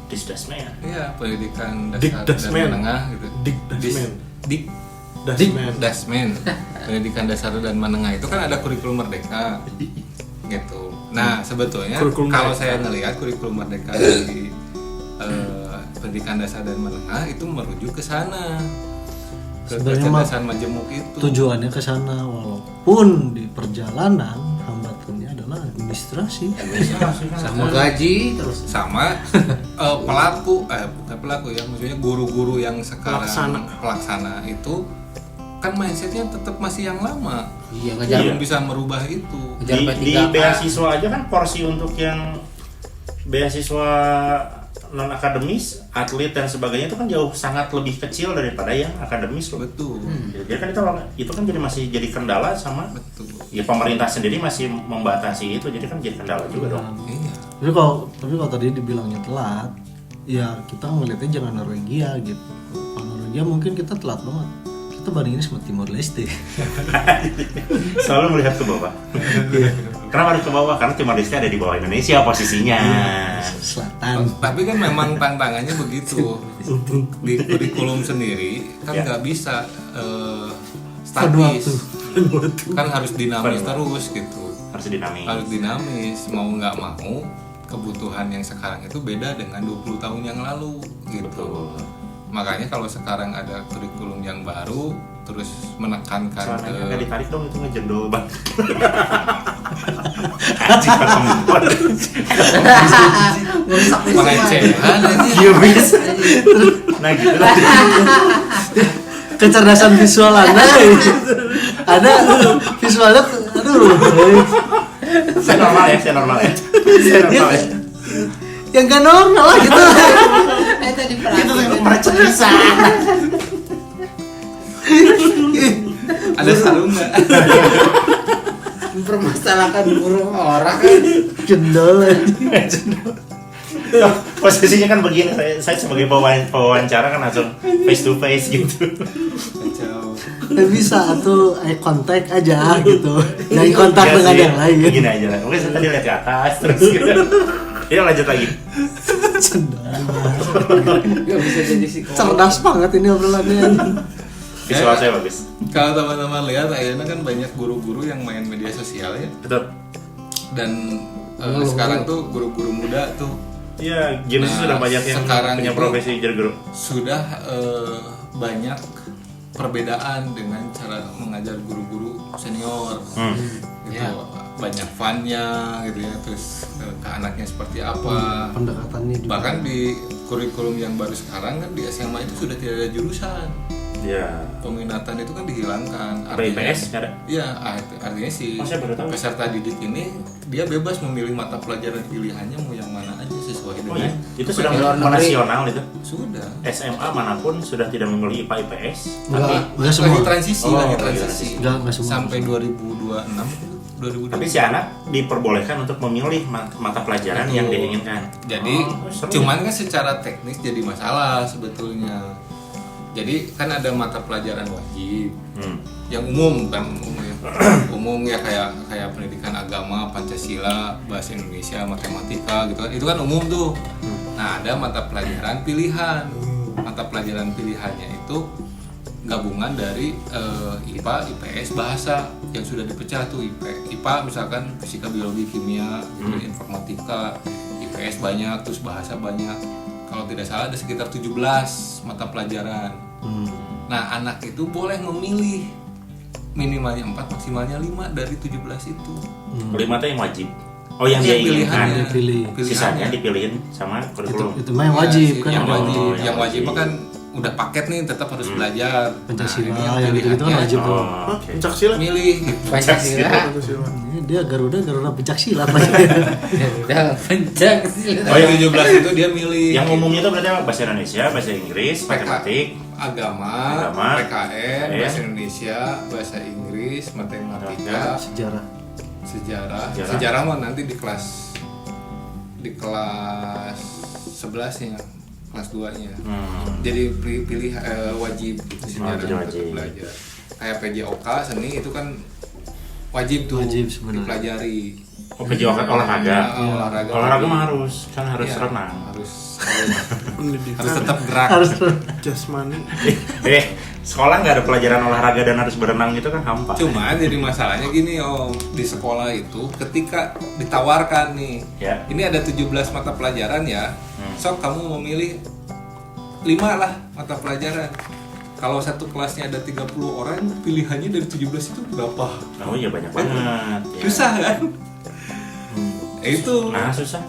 Disdasmen ya. Iya, pendidikan dasar Dikdasmen. dan menengah gitu. Dikdasmen. Dasmen. Dasmen. Pendidikan dasar dan menengah itu kan ada kurikulum merdeka. Gitu. Nah, sebetulnya Kurikulum kalau merdeka. saya ngelihat kurikulum merdeka di pendidikan dasar dan menengah itu merujuk ke sana. Ke Sebenarnya mah kecerdasan majemuk itu. tujuannya ke sana, walaupun di perjalanan hambatannya adalah administrasi. Sama gaji terus. Sama bukan pelaku ya, maksudnya guru-guru yang sekarang pelaksana itu kan mindsetnya tetap masih yang lama, Iya, ngejar belum bisa merubah itu. ngejar Di P3K. beasiswa aja kan porsi untuk yang beasiswa non akademis, atlet dan sebagainya itu kan jauh sangat lebih kecil daripada yang akademis loh. Betul, Jadi kan itu kan jadi masih jadi kendala sama betul. ya pemerintah sendiri masih membatasi itu, jadi kan jadi kendala juga dong. Iya. Tapi kalau tadi dibilangnya telat, ya kita ngeliatnya jangan Norwegia gitu. Kalau Norwegia mungkin kita telat banget. Kita bandingin sama Timor Leste. Selalu melihat ke bawah. Kenapa harus ke bawah? Karena Timor Leste ada di bawah Indonesia posisinya. Selatan. Tapi kan memang tantangannya begitu. Di kurikulum sendiri kan Ya. nggak bisa Vanuatu. statis, kan harus dinamis terus gitu. Harus dinamis. Harus dinamis, mau nggak mau kebutuhan yang sekarang itu beda dengan 20 tahun yang lalu gitu. Betul. Makanya kalau sekarang ada kurikulum yang baru terus menekankan Celananya nggak ke ditarik dong, itu ngejendol banget. pelecehan aja. Iya bisa. Nah gitu lah. Kecerdasan visual Anda gitu. Ada visualnya aduh. Saya normal ya. Saya normal ya. Yang gak normal lah gitu. Itu di Itu yang merecet bisa. Ada sarung nggak? mempermasalahkan burung orang kan. Jendol. Posisinya kan begini, saya sebagai pewawancara kan langsung face to face gitu. Kacau. Nggak bisa tuh eye contact aja gitu. Eye contact Enggak dengan sih, yang lain. begini aja lah. Mungkin saya tadi lihat ke atas terus gitu. Ya lanjut lagi. Gak bisa jadi psikolog. Cerdas banget ini obrolannya. Visual saya bagus. Kalau teman-teman lihat akhirnya kan banyak guru-guru yang main media sosial ya. Betul. Dan sekarang tuh guru-guru muda tuh Iya, jenis sudah banyak yang sekarang punya itu profesi jadi guru. sudah banyak perbedaan dengan cara mengajar guru-guru senior gitu. Ya. Banyak funnya gitu ya, terus ke anaknya seperti apa. Pendekatannya juga. Bahkan di kurikulum yang baru sekarang kan di SMA itu sudah tidak ada jurusan. Iya. Peminatan itu kan dihilangkan. Apa IPS nggak ada? Iya, artinya si Oh, saya baru tahu. peserta didik ini dia bebas memilih mata pelajaran pilihannya mau yang mana aja sesuai Oh dengan iya, itu sudah Luar negeri. nasional itu. sudah. SMA manapun sudah tidak memilih IPA IPS. Enggak semua. Lagi transisi, Oh, lagi lagi transisi. Enggak semua. Sampai 2026 2026. Tapi si anak diperbolehkan untuk memilih mata pelajaran yang diinginkan. Jadi Oh, seru. cuman kan secara teknis jadi masalah sebetulnya. Jadi kan ada mata pelajaran wajib yang umum kan umum ya kayak pendidikan agama, Pancasila, bahasa Indonesia, matematika gitu kan. Itu kan umum tuh. Nah, ada mata pelajaran pilihan. Mata pelajaran pilihannya itu gabungan dari IPA, IPS, bahasa yang sudah dipecah tuh. IPA misalkan fisika, biologi, kimia, gitu, informatika, IPS banyak, terus bahasa banyak. Kalau tidak salah ada sekitar 17 mata pelajaran. Nah, anak itu boleh memilih minimalnya 4, maksimalnya 5 dari 17 itu. 5 itu yang wajib. Oh, yang Iya, dia inginkan. Dipilih. Sisanya dipilihin sama kurikulum. Itu mah yang wajib kan. yang yang wajib. wajib. Yang wajib mah kan udah paket nih tetap harus belajar. Pancasila Nah, ini yang gitu-gitu kan pilihannya. wajib tuh. Oh, Hah? oke. Pencak silat. Milih gitu. Pancasila. Pancasila. Ini dia Garuda pencak silat. Udah pencak silat. Oh, yang 17 itu dia milih. Yang umumnya itu berarti apa? Bahasa Indonesia, bahasa Inggris, matematik, agama, PKN, bahasa Indonesia, bahasa Inggris, matematika, Sejarah. sejarah mah nanti di kelas 11-nya, kelas 2-nya. Jadi pilih wajib gitu, sejarah jadi untuk wajib. belajar. Kayak PJOK seni itu kan wajib tuh Wajib sebenarnya. dipelajari. Oh, kejuaraan olahraga. Olahraga. Olahraga mah harus Iya, renang. harus Pendidikan. tetap gerak. Harus Jasmani. Sekolah nggak ada pelajaran olahraga dan harus berenang gitu kan hampa. Cuma jadi masalahnya gini Om, di sekolah itu ketika ditawarkan nih, Ya. ini ada 17 mata pelajaran ya, sok kamu memilih 5 lah mata pelajaran. Kalau satu kelasnya ada 30 orang, pilihannya dari 17 itu berapa? Oh iya banyak banget. Ya. Susah kan? Itu Nah susah.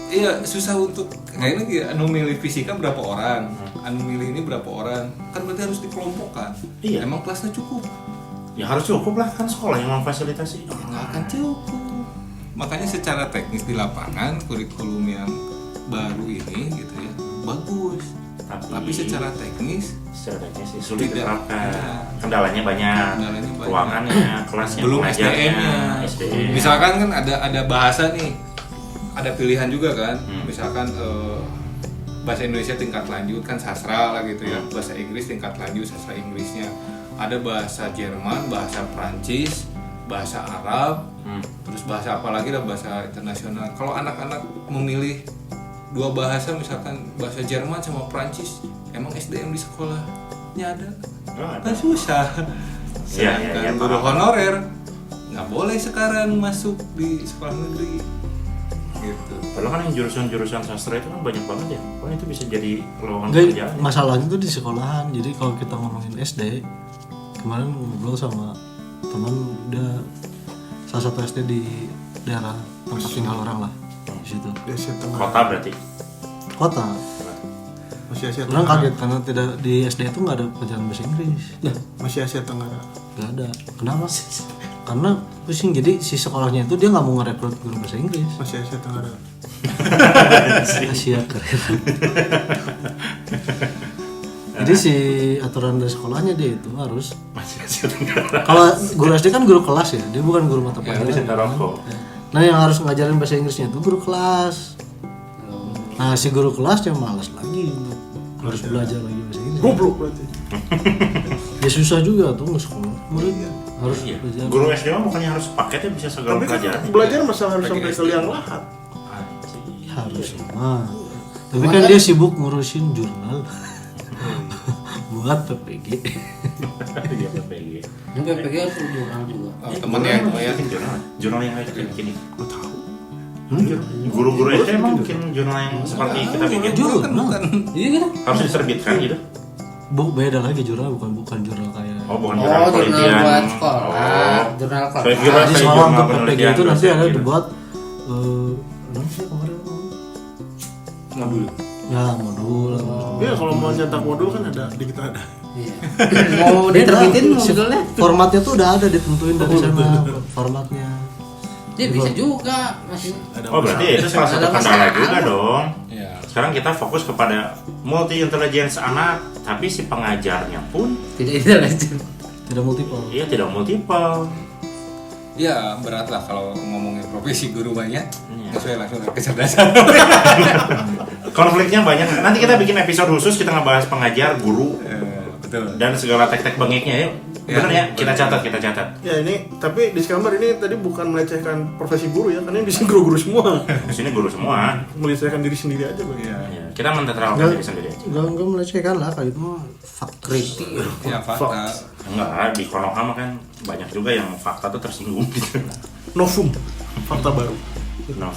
iya susah untuk kayaknya kayak anu milih fisika berapa orang, anu milih ini berapa orang, kan berarti harus dikelompokkan. Iya. Emang kelasnya cukup? Ya harus cukup lah kan sekolah yang memfasilitasi. Nggak akan cukup. Makanya secara teknis di lapangan kurikulum yang baru ini gitu ya bagus. Tapi secara teknis sih sulit Tidak. diterapkan. Ya. Kendalanya banyak. Kendalanya banyak. Ruangannya, kelasnya, belum pengajarnya, SDM-nya. SDM. Misalkan kan ada bahasa nih, ada pilihan juga kan. Hmm. Misalkan bahasa Indonesia tingkat lanjut kan sastra lah gitu ya. Bahasa Inggris tingkat lanjut sastra Inggrisnya. Ada bahasa Jerman, bahasa Prancis, bahasa Arab, terus bahasa apa lagi lah bahasa internasional. Kalau anak-anak memilih 2 bahasa misalkan bahasa Jerman sama Prancis, emang SDM di sekolahnya ada? Oh, ada. Kan susah. Iya, iya, iya, Guru paham. honorer nggak boleh sekarang masuk di sekolah negeri gitu. Padahal kan yang jurusan-jurusan sastra itu kan banyak banget ya. Wah itu bisa jadi lowongan Enggak, pekerjaan. Ya. masalahnya tuh di sekolahan. Jadi kalau kita ngomongin SD, kemarin ngobrol sama teman udah salah satu SD di daerah tempat tinggal orang lah di situ. Di Asia Tenggara. Kota berarti. Kota. Masih Asia Orang Tenggara. kaget karena tidak di SD itu nggak ada pelajaran bahasa Inggris. Nah, masih Asia Tenggara. Nggak ada. Kenapa? Karena pusing. Jadi si sekolahnya itu dia nggak mau ngerekrut guru bahasa Inggris. Masih Asia Tenggara. Asia keren. Jadi si aturan dari sekolahnya dia itu harus Masih Asia Tenggara. kalau guru SD kan guru kelas ya, dia bukan guru mata Ini pelajaran. Center Rokok. Nah yang harus ngajarin bahasa Inggrisnya itu guru kelas. Nah si guru kelasnya malas lagi harus belajar lagi bahasa Inggris. Goblok berarti. Ya susah juga tuh sekolah. Murid harus Iya. belajar. Guru SD mah bukannya harus paketnya bisa segala Tapi kan pelajaran. belajar masalah harus sampai ke liang lahat. Anjing. Harus mah. Tapi kan dia sibuk ngurusin jurnal buat PPG. Dia PPG. Yang PPG harus jurnal juga. Temennya itu ya. Bikin jurnal yang kayak gini. Gue tahu. Guru-guru SD emang bikin jurnal yang seperti kita bikin. Jurnal. Iya gitu. Harus diterbitkan gitu. Beda lagi jurnal bukan jurnal kayak. Oh bukan Oh, jurnal jurnal penelitian. buat sekolah, Oh. jurnal kelas. Saya kira Di kayak sekolah jurnal untuk PPG penelitian itu nanti dosen ada gitu. dibuat apa sih kemarin? Modul. Ya modul. Iya, kalau mau nyetak modul kan ada di kita ada. Iya. Mau diterbitin modulnya? Formatnya tuh udah ada ditentuin dari sana formatnya. Dia bisa juga masih. Oh berarti itu salah satu Ada kendala masalah. juga dong. Ya. Sekarang kita fokus kepada multi intelligence anak, tapi si pengajarnya pun Tidak intelijen. Tidak multiple. iya tidak multiple. Ya berat lah kalau ngomongin profesi guru banyak. Iya. Sesuai langsung ke kecerdasan. Konfliknya banyak. Nanti kita bikin episode khusus kita ngebahas pengajar, guru, Betul. dan segala tek-tek bengiknya yuk. Ya, Bener ya? Kita bener. catat. Ya ini, tapi disclaimer ini tadi bukan melecehkan profesi guru ya, karena ini bisa guru-guru semua. Di sini guru semua. Melecehkan diri sendiri aja bang. Iya. Ya, kita menetralkan diri sendiri aja. Enggak melecehkan lah kayak itu mah fakta. Kritik. Ya fakta. Enggak, di Konoha mah kan banyak juga yang fakta tuh tersinggung gitu. Novum, fakta baru. No.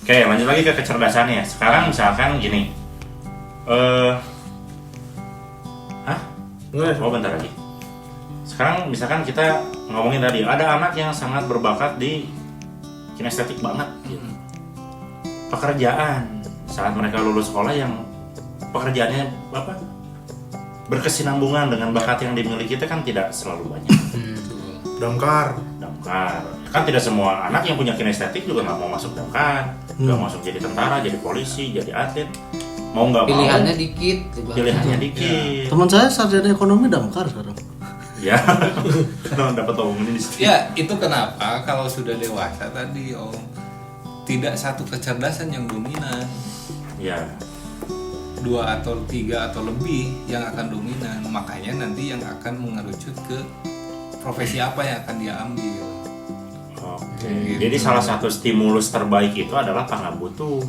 Oke, lanjut lagi ke kecerdasannya. Sekarang misalkan gini. Hah? Enggak, Oh bentar lagi. Sekarang misalkan kita ngomongin tadi ada anak yang sangat berbakat di kinestetik banget gitu. Pekerjaan saat mereka lulus sekolah yang pekerjaannya apa? berkesinambungan dengan bakat yang dimiliki itu kan tidak selalu banyak. Damkar. Kan tidak semua anak yang punya kinestetik juga nggak mau masuk damkar, nggak masuk jadi tentara, jadi polisi, jadi atlet. Mau nggak mau. Pilihannya dikit. Pilihannya dikit. Teman saya sarjana ekonomi damkar sekarang. Ya, karena dapat omongin di situ. Ya, itu kenapa kalau sudah dewasa tadi Om, tidak satu kecerdasan yang dominan. Ya, 2 atau 3 atau lebih yang akan dominan. Makanya nanti yang akan mengerucut ke profesi apa yang akan dia ambil. oke. Jadi salah satu stimulus terbaik itu adalah pangabutuh.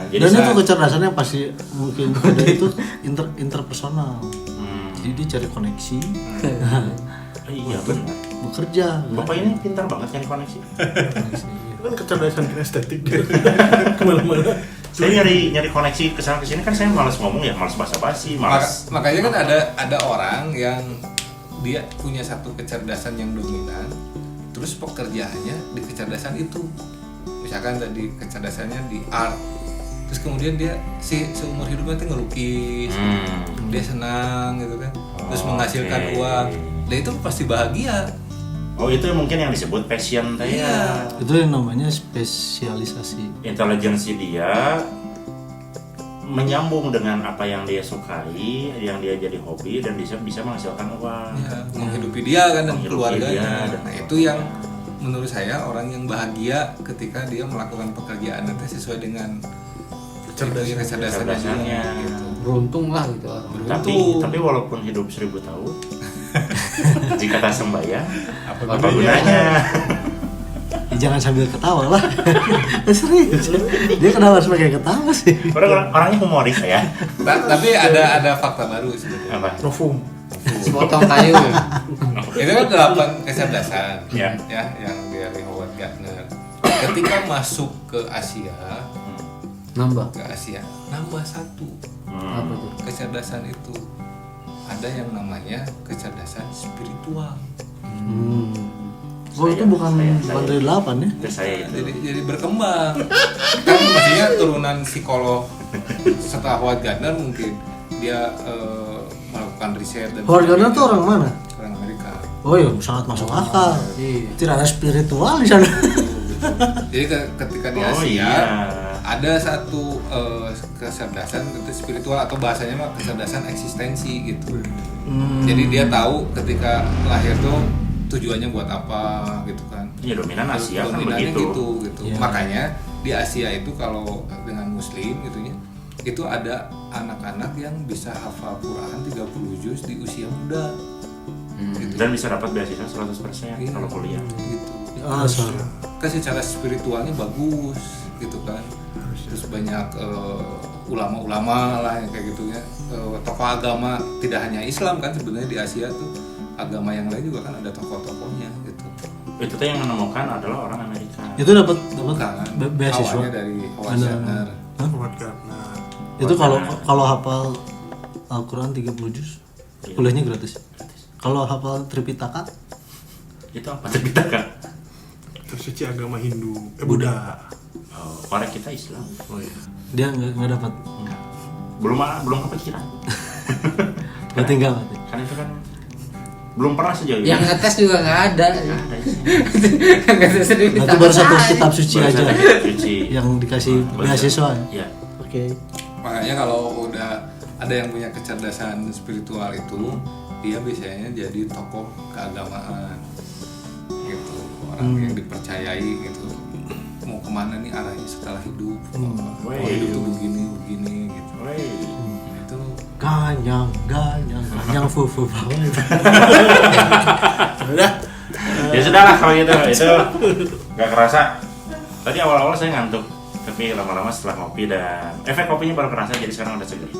Jadi Dan itu saat- kecerdasannya pasti mungkin ada itu interpersonal. Jadi dia cari koneksi, iya benar. bekerja. Bapak ini pintar banget kan koneksi. Itu kan kecerdasan kinestetik. Kemana-mana. Saya nyari koneksi kesana kesini kan saya malas ngomong ya, malas basa-basi, malas. Makanya kan ada orang yang dia punya satu kecerdasan yang dominan, terus pekerjaannya di kecerdasan itu. Misalkan tadi kecerdasannya di art, terus kemudian dia seumur hidupnya tuh ngelukis, dia senang gitu kan, terus menghasilkan Oke. uang, dan itu pasti bahagia. Oh itu mungkin yang disebut passion teh ya. Itu yang namanya spesialisasi. Intelijensi dia menyambung dengan apa yang dia sukai, yang dia jadi hobi dan bisa menghasilkan uang. Ya, menghidupi dia kan dan Menghidupi keluarganya. dia, dan Nah itu yang menurut saya orang yang bahagia ketika dia melakukan pekerjaan nanti sesuai dengan kecerdasannya Kecerdasannya. gitu. Beruntung lah gitu orang. Tapi walaupun hidup 1000 tahun, jika tak sembahyang, Apa apa gunanya? Ya, jangan sambil ketawa lah. Serius. Dia kenapa harus pakai ketawa sih? Orangnya humoris ya. Tapi ada fakta baru sebetulnya. Apa? Novum. Sepotong kayu. Itu kan 8 kecerdasan Ya. yang dari Howard Gardner. Ketika masuk ke Asia, Nambah. nambah 1 Apa tuh? kecerdasan itu. Ada yang namanya kecerdasan spiritual. Oh itu bukan dari 8 ya? Itu saya itu. Jadi berkembang. Kan maksudnya turunan psikolog setelah Howard Gardner mungkin dia melakukan riset dan Howard Gardner tuh orang mana? orang Amerika. Oh iya, sangat masuk akal. Iya. Tidak ada spiritual di sana. Jadi ketika di Oh Asia iya. ada satu kecerdasan itu spiritual atau bahasanya mah kecerdasan eksistensi gitu. Jadi dia tahu ketika lahir tuh tujuannya buat apa gitu kan. Iya dominan Asia kan Dominannya begitu. gitu. Iya. Makanya di Asia itu kalau dengan Muslim gitu ya, itu ada anak-anak yang bisa hafal Quran 30 juz di usia muda. Gitu. Dan bisa dapat beasiswa 100% Iya, kalau kuliah. gitu. Asal. Kan secara spiritualnya bagus gitu kan. Terus banyak ulama-ulama lah yang kayak gitu ya, tokoh agama tidak hanya Islam kan sebenarnya di Asia tuh agama yang lain juga kan ada tokoh-tokohnya gitu. Itu tuh yang menemukan adalah orang Amerika. Itu dapat Bukan, beasiswa. awalnya dari Howard Ada. Gardner. Howard Gardner. Itu kalau hafal Al-Qur'an 30 juz, kuliahnya gratis. Kalau hafal Tripitaka, Itu apa Tripitaka? Tersuci agama Hindu, Buddha. Oh, korek kita Islam. Oh iya. dia nggak dapat. Belum kepikiran. Berarti enggak berarti. Kan itu kan belum pernah sejauh ini. Yang ngetes juga nggak ada. Ada isinya. Ngetes sendiri. Berarti baru satu kitab suci Baru aja satu kitab suci. yang dikasih beasiswa. Iya. Oke. Makanya kalau udah ada yang punya kecerdasan spiritual itu, dia biasanya jadi tokoh keagamaan gitu, orang yang dipercayai gitu. Mau kemana nih arahnya setelah hidup? Oh, hidup tuh begini gitu. Wey. Itu Ganyang fufu banget. Udah. Ya sudah lah kalau gitu. Itu nggak kerasa. Tadi awal-awal saya ngantuk, tapi lama-lama setelah ngopi dan efek kopinya baru kerasa jadi sekarang udah seger.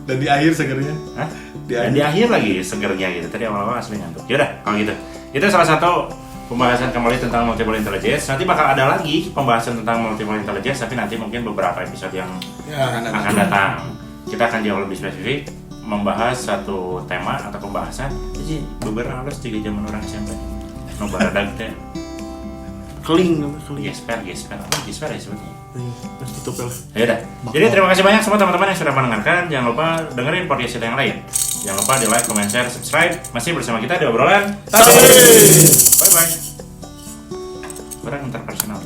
Dan di akhir segernya. Hah? Dan di akhir lagi segernya gitu. Tadi awal-awal asli ngantuk. Yaudah kalau gitu. Itu salah satu pembahasan kembali tentang multiple intelligence. Nanti bakal ada lagi pembahasan tentang multiple intelligence, tapi nanti mungkin beberapa episode yang akan datang. Kita akan jauh lebih spesifik membahas satu tema atau pembahasan. Jadi beberapa halus 3 zaman orang SMP. Nobaradag teh. keling. Gesper apa gesper ya sebetulnya. Terus tutup lah. Ya udah. Jadi terima kasih banyak semua teman-teman yang sudah mendengarkan. Jangan lupa dengerin podcast kita yang lain. Jangan lupa di like, comment, share, subscribe. Masih bersama kita di obrolan. Bye bye. Kurang interpersonal.